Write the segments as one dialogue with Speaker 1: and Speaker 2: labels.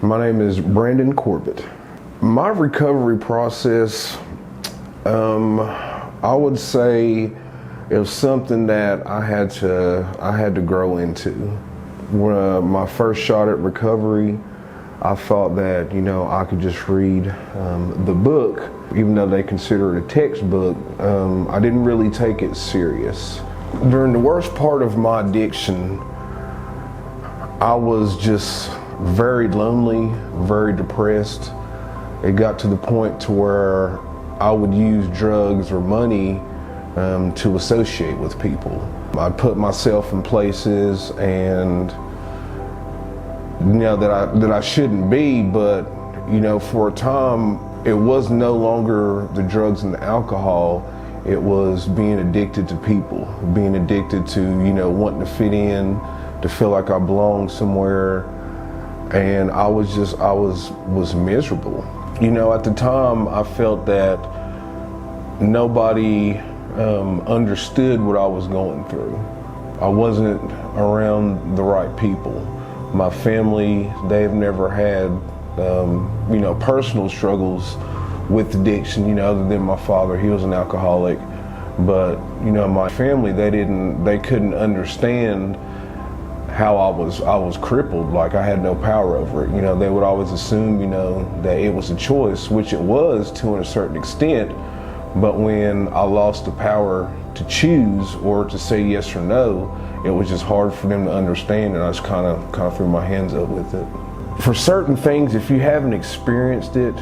Speaker 1: My name is Brandon Corbett. My recovery process, I would say it was something that I had to grow into. When my first shot at recovery, I thought that, I could just read the book, even though they consider it a textbook. I didn't really take it serious. During the worst part of my addiction, I was just very lonely, very depressed. It got to the point to where I would use drugs or money to associate with people. I'd put myself in places and that I shouldn't be, but for a time it was no longer the drugs and the alcohol. It was being addicted to people, being addicted to wanting to fit in, to feel like I belonged somewhere, and I was miserable. At the time I felt that nobody understood what I was going through. I wasn't around the right people. My family, they've never had personal struggles with addiction, other than my father. He was an alcoholic. But my family, they couldn't understand how I was crippled, like I had no power over it. They would always assume that it was a choice, which it was to a certain extent. But when I lost the power to choose or to say yes or no, it was just hard for them to understand, and I just kind of threw my hands up with it. For certain things, if you haven't experienced it,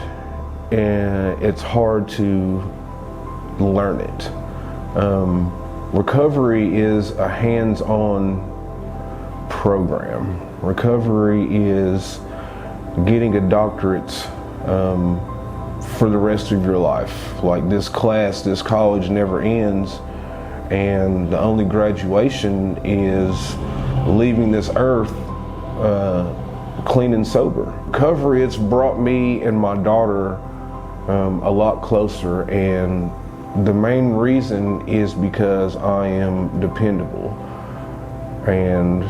Speaker 1: it's hard to learn it. Recovery is a hands-on program. Recovery is getting a doctorate for the rest of your life. Like this college never ends, and the only graduation is leaving this earth clean and sober. Recovery, it's brought me and my daughter a lot closer, and the main reason is because I am dependable. And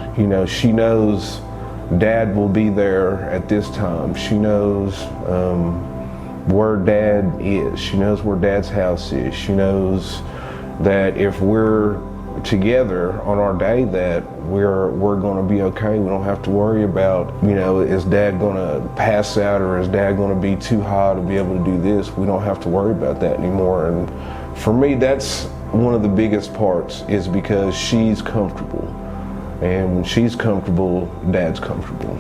Speaker 1: she knows Dad will be there at this time. She knows where Dad is. She knows where Dad's house is. She knows that if we're together on our day, that we're going to be okay. We don't have to worry about, is Dad going to pass out, or is Dad going to be too high to be able to do this? We don't have to worry about that anymore. And for me, that's one of the biggest parts, is because she's comfortable. And when she's comfortable, Dad's comfortable.